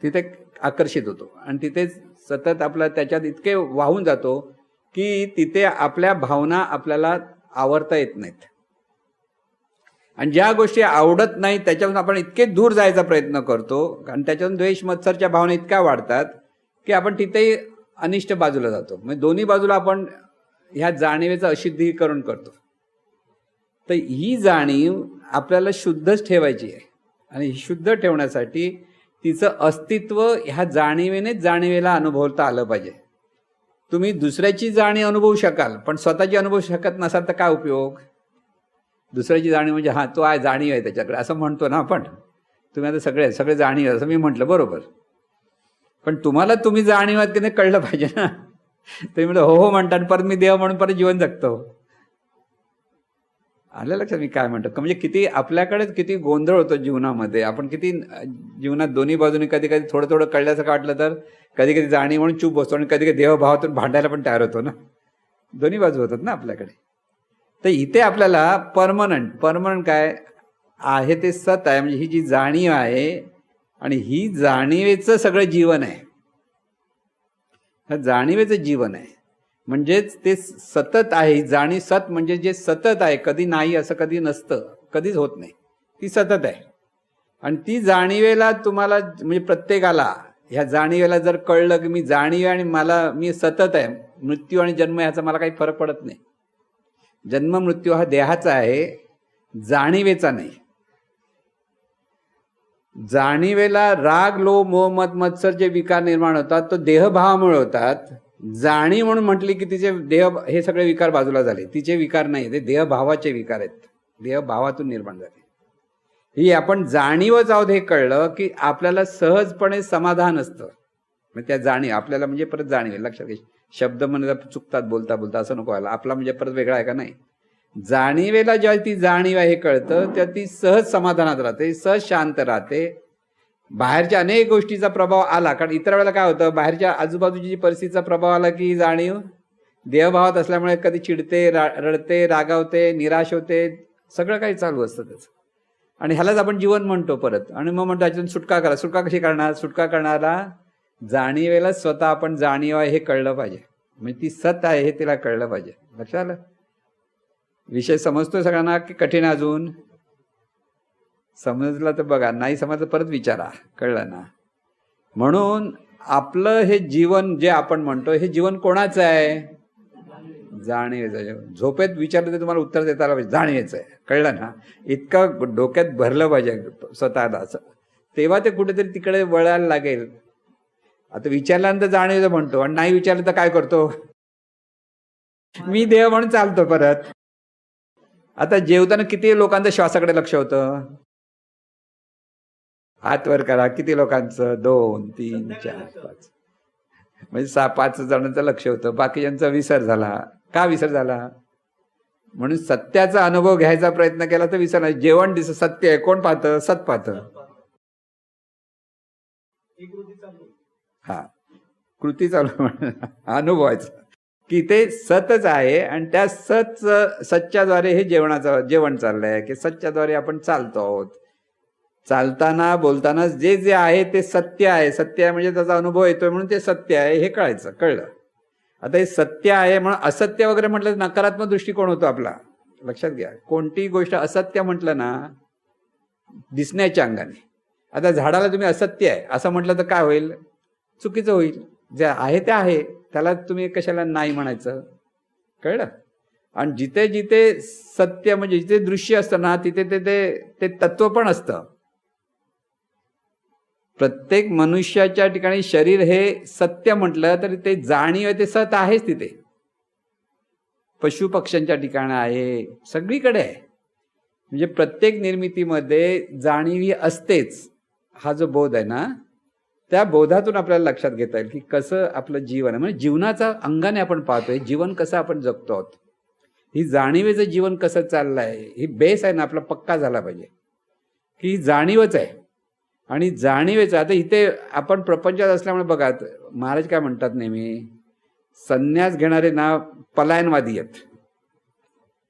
तिथे आकर्षित होतो आणि तिथे सतत आपला त्याच्यात इतके वाहून जातो की तिथे आपल्या भावना आपल्याला आवरता येत नाहीत. आणि ज्या गोष्टी आवडत नाहीत त्याच्यातून आपण इतके दूर जायचा प्रयत्न करतो आणि त्याच्यातून द्वेष मत्सरच्या भावना इतक्या वाढतात की आपण तिथेही अनिष्ट बाजूला जातो. म्हणजे दोन्ही बाजूला आपण ह्या जाणीवेचं अशुद्धीकरण करतो. तर ही जाणीव आपल्याला शुद्धच ठेवायची आहे आणि शुद्ध ठेवण्यासाठी तिचं अस्तित्व ह्या जाणीवेनेच जाणीवेला अनुभवता आलं पाहिजे. तुम्ही दुसऱ्याची जाणीव अनुभवू शकाल पण स्वतःची अनुभवू शकत नसाल तर काय उपयोग. दुसऱ्याची जाणीव म्हणजे हा तो आहे, जाणीव आहे त्याच्याकडे असं म्हणतो ना आपण. तुम्ही आता सगळे जाणीव आहे असं मी म्हटलं, बरोबर. पण तुम्हाला तुम्ही जाणीव आहेत की नाही कळलं पाहिजे ना. तुम्ही म्हणजे हो म्हणतात परत मी देव म्हणून परत जीवन जगतो. आलं लक्षात मी काय म्हणतो. म्हणजे किती आपल्याकडेच किती गोंधळ होतो जीवनामध्ये. आपण किती जीवनात दोन्ही बाजूने कधी कधी थोडं थोडं कळल्यासारखं वाटलं तर कधी कधी जाणीव म्हणून चूप बसतो आणि कधी कधी देवभावातून भांडायला पण तयार होतो ना. दोन्ही बाजू होतात ना आपल्याकडे. तर इथे आपल्याला परमनंट काय आहे ते सत आहे. म्हणजे ही जी जाणीव आहे आणि ही जाणीवेचं सगळं जीवन आहे. जाणीवेचं जीवन आहे म्हणजेच ते सतत आहे. जाणीव सत म्हणजे जे सतत आहे, कधी नाही असं कधी नसतं, कधीच होत नाही, ती सतत आहे. आणि ती जाणीवेला तुम्हाला म्हणजे प्रत्येकाला ह्या जाणीवेला जर कळलं की मी जाणीव आणि मी सतत आहे, मृत्यू आणि जन्म ह्याचा मला काही फरक पडत नाही. जन्म मृत्यू हा देहाचा आहे, जाणीवेचा नाही. जाणीवेला राग लोभ मोह मद मत्सर जे विकार निर्माण होतात तो देहभावामुळे होतात. जाणीव म्हणून म्हटली की तिचे देह हे सगळे विकार बाजूला झाले. तिचे विकार नाही, ते देहभावाचे विकार आहेत, देहभावातून निर्माण झाले. ही आपण जाणीवच आहोत हे कळलं की आपल्याला सहजपणे समाधान असतं. म्हणजे त्या जाणीव आपल्याला म्हणजे परत जाणीव लक्षात घ्या. शब्द म्हणजे चुकतात बोलता बोलता असं नको व्हायला. आपला म्हणजे परत वेगळा आहे का नाही. जाणीवेला जेव्हा ती जाणीव आहे हे कळतं तेव्हा ती सहज समाधानात राहते, सहज शांत राहते. बाहेरच्या अनेक गोष्टीचा प्रभाव आला, कारण इतर वेळेला काय होतं, बाहेरच्या आजूबाजूची जी परिस्थितीचा प्रभाव आला की जाणीव देहभावात असल्यामुळे कधी चिडते, रडते, रागावते, निराश होते, सगळं काही चालू असतं त्याचं. आणि ह्यालाच आपण जीवन म्हणतो परत. आणि मग म्हणतो त्याच्यातून सुटका करा. सुटका कशी करणार. सुटका करणारा जाणीवेला स्वतः आपण जाणीव आहे हे कळलं पाहिजे. म्हणजे ती सत आहे हे तिला कळलं पाहिजे. लक्षात आलं. विषय समजतोय सगळ्यांना की कठीण अजून. समजला तर बघा, नाही समजलं परत विचारा. कळलं ना. म्हणून आपलं हे जीवन जे आपण म्हणतो हे जीवन कोणाचं आहे. जाणीवेचं. झोपेत विचारलं तर तुम्हाला उत्तर देता आलं पाहिजे जाणीवेचं आहे. कळलं ना. इतकं डोक्यात भरलं पाहिजे स्वतःला असं, तेव्हा ते कुठेतरी तिकडे वळायला लागेल. आता विचारल्यानंतर जाणीवेचं म्हणतो आणि नाही विचारलं तर काय करतो, मी देव म्हणून चालतो परत. आता जेवताना किती लोकांचं श्वासाकडे लक्ष होतं. हात वर करा. किती लोकांचं. 2 3 4 5 म्हणजे 6-5 जणांचं लक्ष होतं. बाकीच्यांचा विसर झाला. का विसर झाला. म्हणून सत्याचा अनुभव घ्यायचा प्रयत्न केला तर विसर नाही. जेवण सत्य आहे, कोण पाहतं. सत पाहतं. हा कृती चालू अनुभवायचं की ते सतच आहे. आणि त्या सच्च्याद्वारे हे जेवण चाललंय की सच्च्याद्वारे आपण चालतो आहोत. चालताना बोलताना जे जे आहे ते सत्य आहे. सत्य आहे म्हणजे त्याचा अनुभव येतोय म्हणून ते सत्य आहे हे कळायचं. कळलं. आता हे सत्य आहे म्हणून असत्य वगैरे म्हटलं नकारात्मक दृष्टिकोन होतो आपला. लक्षात घ्या. कोणतीही गोष्ट असत्य म्हटलं ना दिसण्याच्या अंगाने. आता झाडाला तुम्ही असत्य आहे असं म्हटलं तर काय होईल. चुकीचं होईल. जे आहे ते आहे, त्याला तुम्ही कशाला नाही म्हणायचं. कळलं. आणि जिथे जिथे सत्य म्हणजे जिथे दृश्य असतं ना तिथे ते तत्व पण असतं. प्रत्येक मनुष्याच्या ठिकाणी शरीर हे सत्य म्हटलं तरी ते जाणीव आहे ते सत आहेच तिथे. पशु पक्ष्यांच्या ठिकाणी आहे, सगळीकडे आहे. म्हणजे प्रत्येक निर्मितीमध्ये जाणीव ही असतेच. हा जो बोध आहे ना त्या बोधातून आपल्याला लक्षात घेता येईल की कसं आपलं जीवन आहे. म्हणजे जीवनाचा अंगाने आपण पाहतोय जीवन कसं आपण जगतो आहोत. ही जाणीवेचं जीवन कसं चाललं आहे ही बेस आहे ना आपला पक्का झाला पाहिजे की ही जाणीवच आहे. आणि जाणीवेचं. आता इथे आपण प्रपंचात असल्यामुळे बघा, महाराज काय म्हणतात नेहमी, संन्यास घेणारे ना पलायनवादी आहेत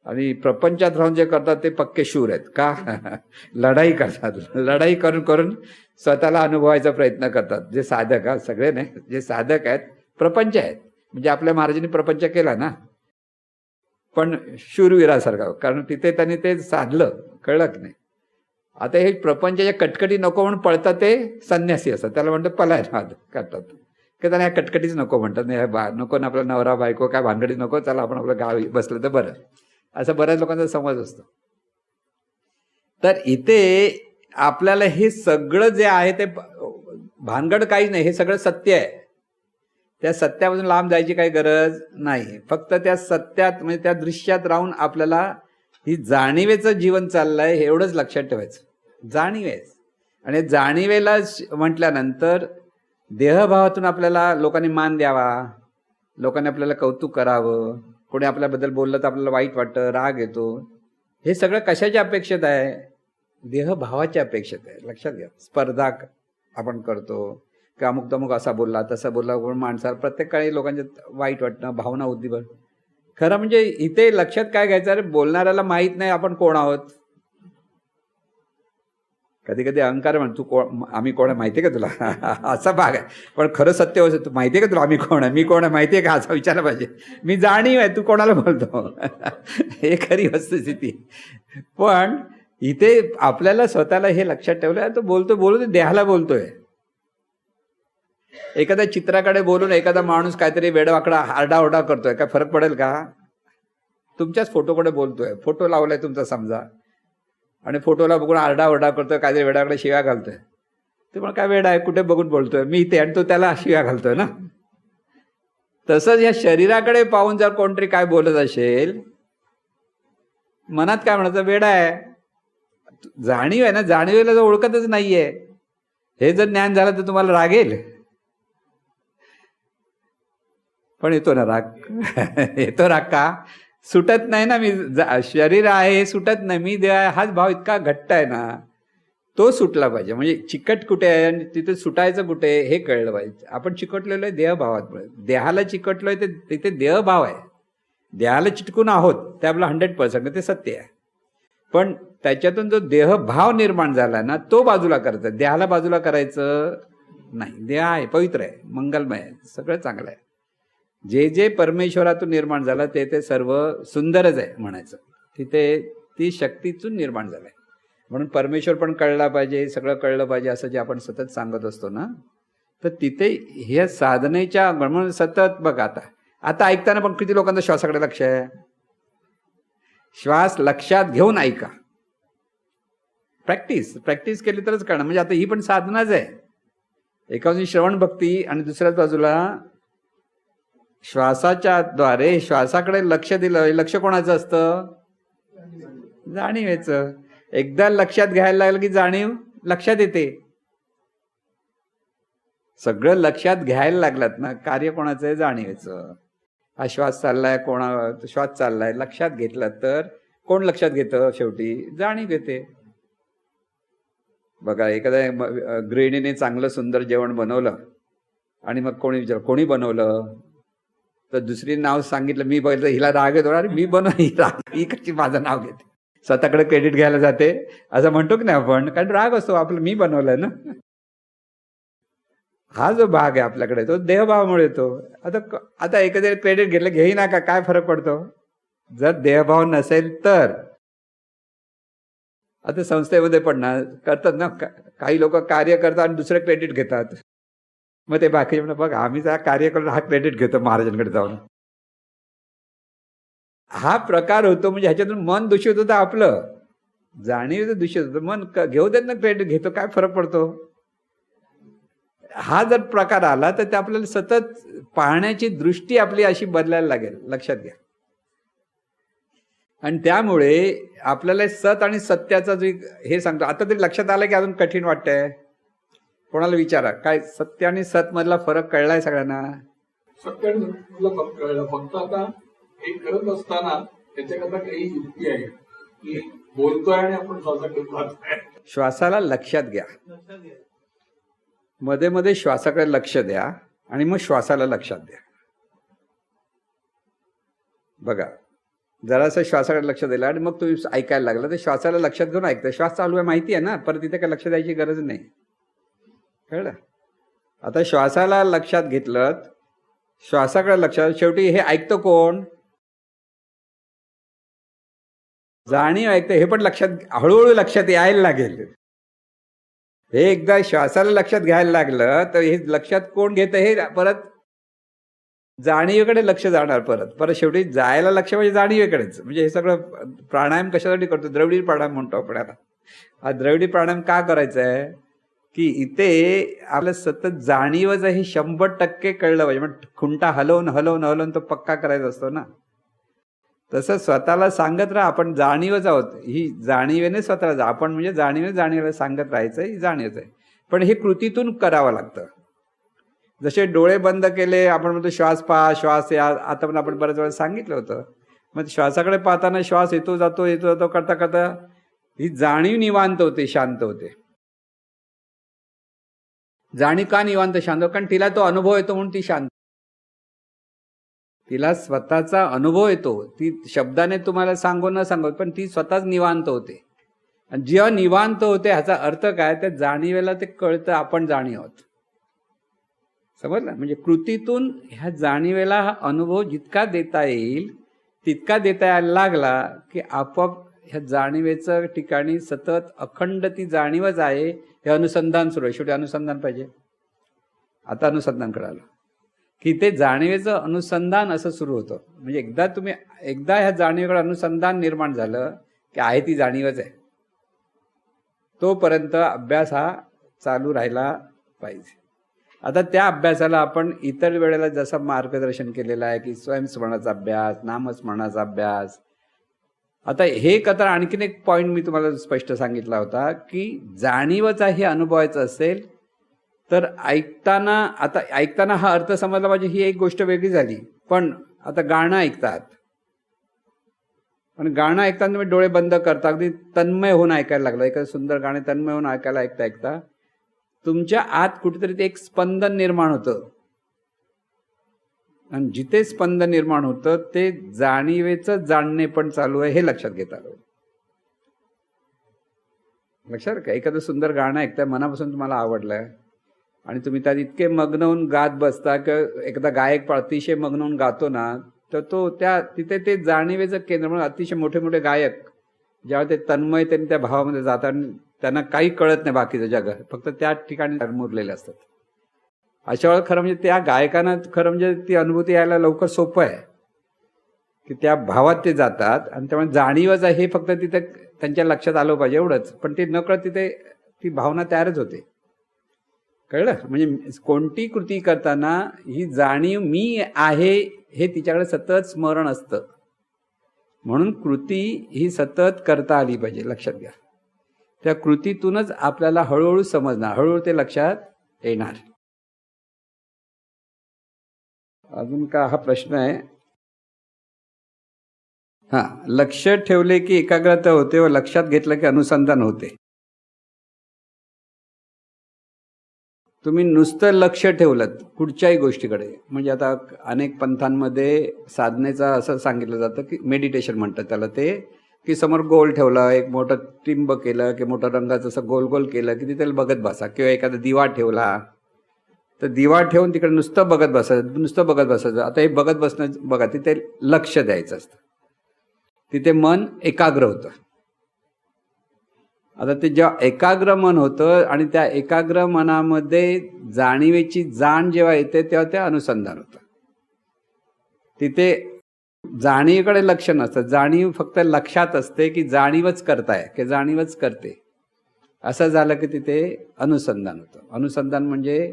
आणि प्रपंचात राहून जे करतात ते पक्के शूर आहेत. का? लढाई करतात, लढाई करून करून स्वतःला अनुभवायचा प्रयत्न करतात. जे साधक, सगळे नाही, जे साधक आहेत प्रपंच आहेत. म्हणजे आपल्या महाराजांनी प्रपंच केला ना, पण शूरवीरासारखा, कारण तिथे त्यांनी ते साधलं, कळलं की नाही. आता हे प्रपंचाच्या कटकटी नको म्हणून पळतात ते संन्यासी असतात, त्याला म्हणतात पलायनवाद करतात. की त्यांना या कटकटीच नको म्हणतात, नाही नको ना, आपला नवरा बायको काय भानगडी नको, चला आपण आपलं गाव बसलं तर बरं, असं बऱ्याच लोकांचा समज असतो. तर इथे आपल्याला हे सगळं जे आहे ते भानगड काहीच नाही, हे सगळं सत्य आहे. त्या सत्यापासून लांब जायची काही गरज नाही. फक्त त्या सत्यात म्हणजे त्या दृश्यात राहून आपल्याला ही जाणीवेचं जीवन चाललंय हे एवढंच लक्षात ठेवायचं. जाणीवेच. आणि जाणीवेला म्हटल्यानंतर देहभावातून आपल्याला लोकांनी मान द्यावा, लोकांनी आपल्याला कौतुक करावं, कोणी आपल्याबद्दल बोललं तर आपल्याला वाईट वाटतं, राग येतो, हे सगळं कशाच्या अपेक्षित आहे? देहभावाच्या अपेक्षित आहे. लक्षात घ्या. स्पर्धा आपण करतो की अमुक तमुक असा बोलला तसा बोलला, माणसाला प्रत्येक काळी लोकांच्या वाईट वाटणं, भावना उद्दीपन. खरं म्हणजे इथे लक्षात काय घ्यायचं, अरे बोलणाऱ्याला माहीत नाही आपण कोण आहोत. कधी कधी अहंकार म्हणतो, तू कोण, आम्ही कोण आहे माहिती आहे का तुला, असा भाग आहे. पण खरं सत्य होतं, तू माहिती आहे का तुला आम्ही कोण आहे, मी कोण आहे माहिती आहे का, असं विचारलं पाहिजे. मी जाणीव आहे, तू कोणाला बोलतो. हे खरी वस्तुस्थिती. पण इथे आपल्याला स्वतःला हे लक्षात ठेवलं, तो बोलतो देहाला बोलतोय. एखाद्या चित्राकडे बोलून एखादा माणूस काहीतरी वेडवाकडा आरडाओरडा करतोय, काय फरक पडेल का? तुमच्याच फोटोकडे बोलतोय, फोटो लावलाय तुमचा समजा, आणि फोटोला बघून आरडाओरडा करतोय, काहीतरी वेडाकडे शिव्या घालतोय. ते पण काय वेडा आहे, कुठे बघून बोलतोय मी इथे, आणि तो त्याला शिव्या घालतोय ना. तसंच या शरीराकडे पाहून जर कोणतरी काय बोलत असेल, मनात काय म्हणायचं, वेडा आहे. जाणीव आहे ना, जाणीवेला जर ओळखतच नाहीये, हे जर ज्ञान झालं तर तुम्हाला राग येईल. पण येतो ना राग. येतो राग का? सुटत नाही ना. मी शरीर आहे हे सुटत नाही, मी देह आहे, हाच भाव इतका घट्ट आहे ना, तो सुटला पाहिजे. म्हणजे चिकट कुठे आहे आणि तिथे सुटायचं कुठे हे कळलं पाहिजे. आपण चिकटलेलो आहे देहभावात, देहाला चिकटलोय, ते तिथे देहभाव आहे. देहाला चिटकून आहोत ते आपलं 100% ते सत्य आहे. पण त्याच्यातून जो देहभाव निर्माण झाला ना, तो बाजूला करायचा, देहाला बाजूला करायचं नाही. देह आहे, पवित्र आहे, मंगलमय आहे, सगळं चांगलं आहे. जे जे परमेश्वरातून निर्माण झालं ते ते सर्व सुंदरच आहे म्हणायचं. तिथे ती शक्तीतून निर्माण झालंय. म्हणून परमेश्वर पण कळला पाहिजे, सगळं कळलं पाहिजे, असं जे आपण सतत सांगत असतो ना, तर तिथे हे साधनेच्या, म्हणून सतत बघा, आता ऐकताना पण किती लोकांचं श्वासाकडे लक्ष आहे. श्वास लक्षात घेऊन ऐका. प्रॅक्टिस केली तरच कळणार. म्हणजे आता ही पण साधनाच आहे. एका बाजूला श्रवण भक्ती आणि दुसऱ्याच बाजूला श्वासाच्या द्वारे श्वासाकडे लक्ष दिलं. लक्ष कोणाचं असतं? जाणीवेचं. एकदा लक्षात घ्यायला लागलं की जाणीव लक्षात येते. सगळं लक्षात घ्यायला लागलात ना, कार्य कोणाचं आहे? जाणीवेचं. हा श्वास चाललाय, श्वास चाललाय, लक्षात घेतला तर कोण लक्षात घेतं? शेवटी जाणीव घेते. बघा, एखाद्या गृहिणीने चांगलं सुंदर जेवण बनवलं आणि मग कोणी विचार कोणी बनवलं, तर दुसरी नाव सांगितलं, मी बघितलं, हिला राग येतो, अरे मी ही कशी माझं नाव घेते, स्वतःकडे क्रेडिट घ्यायला जाते, असं म्हणतो की नाही आपण, कारण राग असतो आपलं, मी बनवलंय ना. हा जो भाग आहे आपल्याकडे तो देहभावामुळे येतो. आता एखाद्या क्रेडिट घेतलं, घेई ना का, काय फरक पडतो? जर देहभाव नसेल तर. आता संस्थेमध्ये पण ना करतात ना, काही लोक कार्य करतात आणि दुसरं क्रेडिट घेतात. मग ते बाकी म्हणतात, बघ आम्ही जर कार्य करून हा क्रेडिट घेतो महाराजांकडे जाऊन. हा प्रकार होतो. म्हणजे ह्याच्यातून मन दूषित होतं आपलं, जाणीव दूषित होतं. मन घेऊ देत ना, क्रेडिट घेतो, काय फरक पडतो? हा जर प्रकार आला तर ते आपल्याला सतत पाहण्याची दृष्टी आपली अशी बदलायला लागेल. लक्षात घ्या. आणि त्यामुळे आपल्याला सत आणि सत्याचा जो हे सांगतो, आता तरी लक्षात आलं की अजून कठीण वाटतंय? कोणाला विचारा, काय सत्य आणि सत मधला फरक कळलाय सगळ्यांना? सत्य आणि सत फरक कळला. फक्त आता हे करत असताना त्याच्याकरता काही युक्ती आहे की बोलतोय आणि आपण श्वासाकडे पाहतोय. श्वासाला लक्षात घ्या. मध्ये मध्ये श्वासाकडे लक्ष द्या आणि मग श्वासाला लक्षात द्या. बघा, जरासं श्वासाकडे लक्ष दिलं आणि मग तुम्ही ऐकायला लागला तर श्वासाला लक्षात घेऊन ऐकता. श्वास चालू आहे माहिती आहे ना, परत तिथे काय लक्ष द्यायची गरज नाही. कळलं? आता श्वासाला लक्षात घेतलं, श्वासाकडे लक्षात, शेवटी हे ऐकतं कोण? जाणीव ऐकतं. हे पण लक्षात हळूहळू लक्षात यायला लागेल. हे एकदा श्वासाला लक्षात घ्यायला लागलं तर हे लक्षात कोण घेतं? हे परत जाणीवेकडे लक्ष जाणार. परत परत शेवटी जायला लक्ष म्हणजे जाणीवेकडेच. म्हणजे हे सगळं प्राणायाम कशासाठी करतो? द्रविडी प्राणायाम म्हणतो आपण. आता हा द्रविडी प्राणायाम का करायचा आहे की इथे आपलं सतत जाणीवच हे 100% कळलं पाहिजे. म्हणजे खुंटा हलवून हलवून हलवून तो पक्का करायचा असतो ना, तसं स्वतःला सांगत राहा आपण जाणीवच आहोत. ही जाणीवेने स्वतःला आपण म्हणजे जाणीवेला सांगत राहायचं, ही जाणीवच आहे. पण हे कृतीतून करावं लागतं. जसे डोळे बंद केले, आपण म्हणतो श्वास पहा, श्वास या, आता पण आपण बऱ्याच वेळा सांगितलं होतं. मग श्वासाकडे पाहताना श्वास येतो जातो करता करता ही जाणीव निवांत होते, शांत होते. जाणीव का निवांत शांत? कारण तिला तो अनुभव येतो म्हणून ती शांत. तिला स्वतःचा अनुभव येतो. ती शब्दाने तुम्हाला सांगू न सांगू, पण ती स्वतःच निवांत होते. आणि जेव्हा निवांत होते ह्याचा अर्थ काय? त्या जाणीवेला ते कळतं आपण जाणीव आहोत. समजलं? म्हणजे कृतीतून ह्या जाणीवेला हा अनुभव जितका देता येईल तितका देता यायला लागला की आपोआप ह्या जाणीवेचं ठिकाणी सतत अखंड ती जाणीवच आहे हे अनुसंधान सुरू आहे. शेवटी अनुसंधान पाहिजे. आता अनुसंधान कळालं की ते जाणीवेचं अनुसंधान असं सुरू होतं. म्हणजे एकदा ह्या जाणीवेकडे अनुसंधान निर्माण झालं की आहे ती जाणीवच आहे. तोपर्यंत अभ्यास हा चालू राहिला पाहिजे. आता त्या अभ्यासाला आपण इतर वेळेला जसं मार्गदर्शन केलेलं आहे की स्वयंस्मरणाचा अभ्यास, नामस्मरणाचा अभ्यास. आता हे कथा आणखीन एक पॉईंट मी तुम्हाला स्पष्ट सांगितला होता की जाणीवचा हे अनुभवायचं असेल तर ऐकताना हा अर्थ समजला पाहिजे. ही एक गोष्ट वेगळी झाली. पण आता गाणं ऐकतात, पण गाणं ऐकताना तुम्ही डोळे बंद करता, अगदी तन्मय होऊन ऐकायला लागला. एखादं सुंदर गाणे तन्मय होऊन ऐकता तुमच्या आत कुठेतरी ते एक स्पंदन निर्माण होतं. आणि जिथे स्पंदन निर्माण होतं ते जाणीवेचं जाणणे पण चालू आहे हे लक्षात घेता आलं. लक्षात का? एखादं सुंदर गाणं ऐकताय, मनापासून तुम्हाला आवडलंय आणि तुम्ही त्यात इतके मग्न होऊन गात बसता किंवा एकदा गायक अतिशय मग्न होऊन गातो ना, तर तो तिथे ते जाणीवेचं केंद्र म्हणून अतिशय मोठे मोठे गायक ज्यावेळी ते तन्मयतेने त्या भावामध्ये जातात, त्यांना काही कळत नाही बाकीचं जग, फक्त त्या ठिकाणी मुरलेले असतात. अशा वेळेला खरं म्हणजे त्या गायकांना खरं म्हणजे ती अनुभूती यायला लवकर सोपं आहे की त्या भावात ते जातात. आणि त्यामुळे जाणीवच आहे हे फक्त तिथे त्यांच्या लक्षात आलं पाहिजे एवढंच. पण ते नकळत तिथे ती भावना तयारच होते. कळलं? म्हणजे कोणती कृती करताना ही जाणीव मी आहे हे तिच्याकडे सतत स्मरण असतं. म्हणून कृती ही सतत करता आली पाहिजे. लक्षात घ्या. त्या कृतीतूनच आपल्याला हळूहळू समजणार, हळूहळू ते लक्षात येणार. अजून का हा प्रश्न आहे? लक्ष ठेवले की एकाग्रता होते व लक्षात घेतलं की अनुसंधान होते. तुम्ही नुसतं लक्ष ठेवलं कुठच्याही गोष्टीकडे, म्हणजे आता अनेक पंथांमध्ये साधनेचा असं सांगितलं जातं की मेडिटेशन म्हणतात त्याला, ते की समोर गोल ठेवला, एक मोठं टिंब केलं की मोठं रंगाचं असं गोल गोल केलं की तिथे बघत बसा. किंवा एखादा दिवा ठेवला तर दिवा ठेवून तिकडे नुसतं बघत बसायचं. आता हे बघत बसणं बघा, तिथे लक्ष द्यायचं असतं, तिथे मन एकाग्र होतं. आता ते जेव्हा एकाग्र मन होतं आणि त्या एकाग्र मनामध्ये जाणीवेची जाण जेव्हा येते तेव्हा ते अनुसंधान होतं. तिथे जाणीवेकडे लक्ष नसतं, जाणीव फक्त लक्षात असते की जाणीवच करताय की जाणीवच करते. असं झालं की तिथे अनुसंधान होतं. अनुसंधान म्हणजे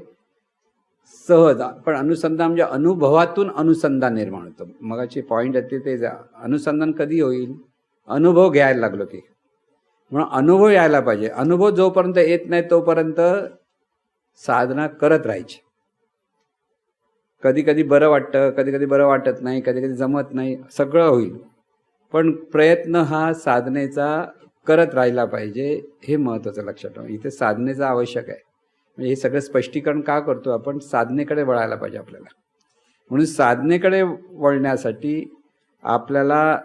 सहज, पण अनुसंधान म्हणजे अनुभवातून अनुसंधान निर्माण होतं. मगाची पॉईंट आहे ते अनुसंधान कधी होईल? अनुभव घ्यायला लागलो की. म्हणून अनुभव यायला पाहिजे. अनुभव जोपर्यंत येत नाही तोपर्यंत साधना करत राहायची. कधी कधी बरं वाटतं, कधी कधी बरं वाटत नाही, कधी कधी जमत नाही, सगळं होईल. पण प्रयत्न हा साधनेचा करत राहिला पाहिजे, हे महत्त्वाचं लक्षात ठेवा. इथे साधनेचा आवश्यक आहे. म्हणजे हे सगळं स्पष्टीकरण का करतो आपण? साधनेकडे वळायला पाहिजे आपल्याला. म्हणून साधनेकडे वळण्यासाठी आपल्याला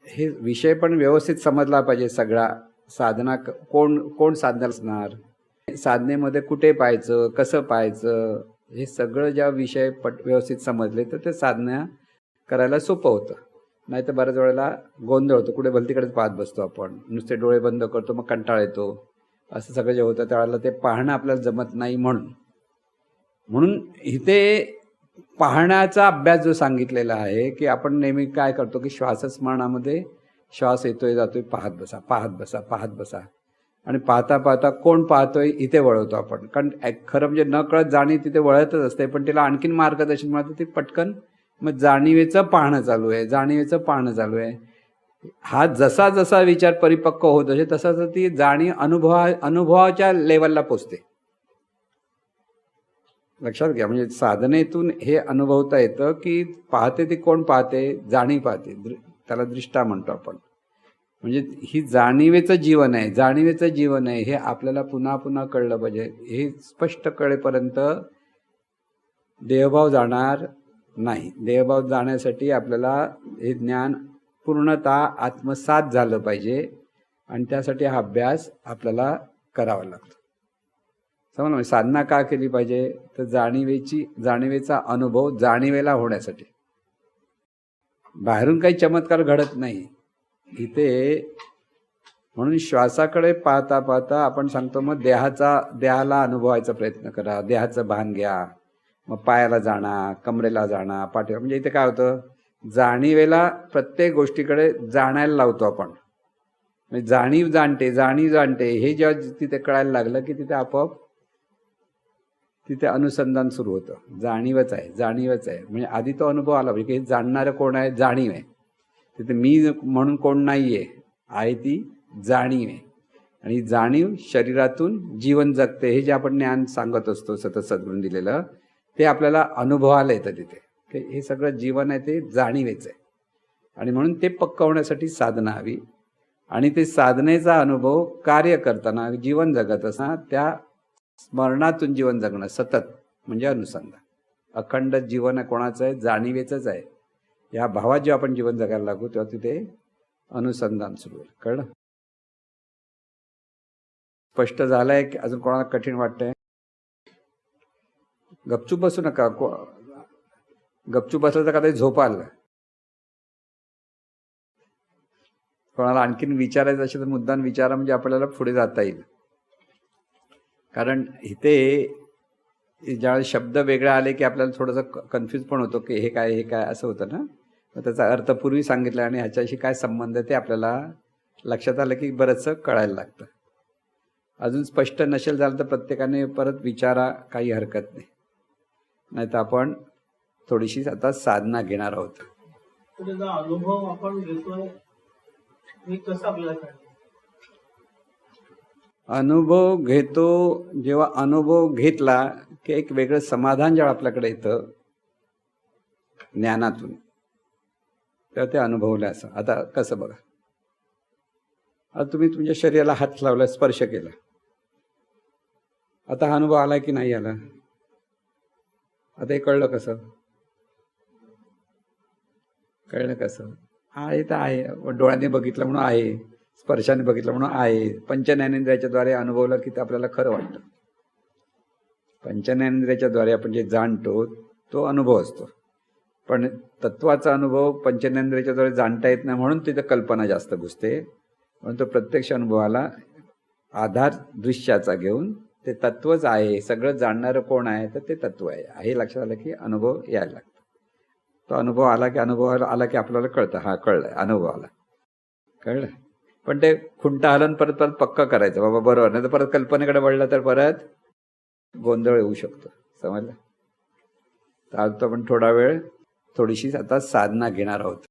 हे विषय पण व्यवस्थित समजला पाहिजे. सगळा साधना कोण साधना असणार, साधनेमध्ये कुठे पाहायचं, कसं पाहायचं, हे सगळं ज्या विषय व्यवस्थित समजले तर ते साधना करायला सोपं होतं. नाही तर बऱ्याच वेळेला गोंधळ होतो, कुठे भलतीकडेच पाहत बसतो आपण, नुसते डोळे बंद करतो, मग कंटाळा येतो. असं सगळं जे होतं त्यावेळेला ते पाहणं आपल्याला जमत नाही. म्हणून इथे पाहण्याचा अभ्यास जो सांगितलेला आहे की आपण नेहमी काय करतो की श्वासस्मरणामध्ये श्वास येतोय जातोय, पाहत बसा पाहत बसा पाहत बसा, आणि पाहता पाहता कोण पाहतोय इथे वळवतो आपण. कारण खरं म्हणजे न कळत जाणीव तिथे वळतच असते, पण तिला आणखीन मार्गदर्शन मिळतं, ती पटकन मग जाणीवेचं पाहणं चालू आहे, जाणीवेचं पाहणं चालू आहे. हा जसा जसा विचार परिपक्व होत असे तसा ती जाणीव अनुभवाच्या लेवलला पोचते. लक्षात घ्या. म्हणजे साधनेतून हे अनुभवता येतं की पाहते ती कोण पाहते, जाणीव पाहते, त्याला दृष्टा म्हणतो आपण. म्हणजे ही जाणीवेचं जीवन आहे, जाणीवेचं जीवन आहे, हे आपल्याला पुन्हा पुन्हा कळलं पाहिजे. हे स्पष्ट कळेपर्यंत देहभाव जाणार नाही. देहभाव जाण्यासाठी आपल्याला हे ज्ञान पूर्णतः आत्मसात झालं पाहिजे, आणि त्यासाठी हा अभ्यास आपल्याला करावा लागतो. समजलं? साधना का केली पाहिजे तर जाणीवेचा अनुभव जाणीवेला होण्यासाठी. बाहेरून काही चमत्कार घडत नाही इथे. म्हणून श्वासाकडे पाहता पाहता आपण सांगतो मग देहाला अनुभवायचा प्रयत्न करा, देहाचं भान घ्या. मग पायाला जाणा, कमरेला जाणा, पाठीला. म्हणजे इथे काय होतं, जाणीवेला प्रत्येक गोष्टीकडे जाणायला लावतो आपण. म्हणजे जाणीव जाणते हे जेव्हा तिथे कळायला लागलं की तिथे आपोआप तिथे अनुसंधान सुरू होतं. जाणीवच आहे. म्हणजे आधी तो अनुभव आला पाहिजे की हे जाणणारं कोण आहे, जाणीव आहे. तिथे मी म्हणून कोण नाही आहे ती जाणीव आहे. आणि जाणीव शरीरातून जीवन जगते. हे जे आपण ज्ञान सांगत असतो सतत सद्गुरूंनी दिलेलं, ते आपल्याला अनुभवाला येतं तिथे की हे सगळं जीवन आहे ते जाणीवेचं आहे. आणि म्हणून ते पक्क होण्यासाठी साधना हवी. आणि ते साधनेचा अनुभव कार्य करताना, जीवन जगत असताना त्या स्मरणातून जीवन जगणं सतत म्हणजे अनुसंधान. अखंड जीवन कोणाचं आहे, जाणीवेचंच आहे. या भावात जेव्हा आपण जीवन जगायला लागू तेव्हा तिथे अनुसंधान सुरू होईल. कळलं? स्पष्ट झालंय की अजून कोणाला कठीण वाटतंय? गपचूप बसू नका. गपचूप बसलं तर का ते झोपाल. कोणाला आणखीन विचारायचं असेल तर मुद्दाम विचारा, म्हणजे आपल्याला पुढे जाता येईल. कारण इथे ज्यावेळेस शब्द वेगळे आले की आपल्याला थोडंसं कन्फ्यूज पण होतो की हे काय असं होतं ना. मग त्याचा अर्थ पूर्वी सांगितला आणि ह्याच्याशी काय संबंध आहे ते आपल्याला लक्षात आलं की बरंचसं कळायला लागतं. अजून स्पष्ट नसेल झालं तर प्रत्येकाने परत विचारा, काही हरकत नाही. नाही तर आपण थोडीशी आता साधना घेणार आहोत. त्याचा अनुभव आपण घेतोय हे कसं आपल्याला कळतं? अनुभव घेतो जेव्हा अनुभव घेतला की एक वेगळं समाधान जेव्हा आपल्याकडे येतं ज्ञानातून, तेव्हा ते अनुभवलं. असं आता कसं बघा, आता तुम्ही तुमच्या शरीराला हात लावला, स्पर्श केला, आता हा अनुभव आला की नाही आला? आता हे कळलं कसं? आहे तर आहे. डोळ्याने बघितलं म्हणून आहे, स्पर्शाने बघितलं म्हणून आहे. पंचज्ञानेंद्रियाच्या द्वारे अनुभवलं की ते आपल्याला खरं वाटतं. पंचज्ञानेंद्रियाच्या द्वारे आपण जे जाणतो तो अनुभव असतो. पण तत्वाचा अनुभव पंचज्ञानेंद्रियाच्या द्वारे जाणता येत नाही, म्हणून तिथं कल्पना जास्त घुसते. म्हणून तो प्रत्यक्ष अनुभवाला आधार दृश्याचा घेऊन ते तत्वच आहे, सगळं जाणणारं कोण आहे तर ते तत्व आहे हे लक्षात आलं की अनुभव यायला लागतो. तो अनुभव आला की आपल्याला कळतं, हा कळलं, अनुभव आला, कळलं. पण ते खुंटा हलन परत पक्क करायचं, बाबा बरोबर, नाही तर परत कल्पनेकडे वळलं तर परत गोंधळ येऊ शकतो. समजलं? तर आज आपण थोडा वेळ थोडीशी आता साधना घेणार आहोत.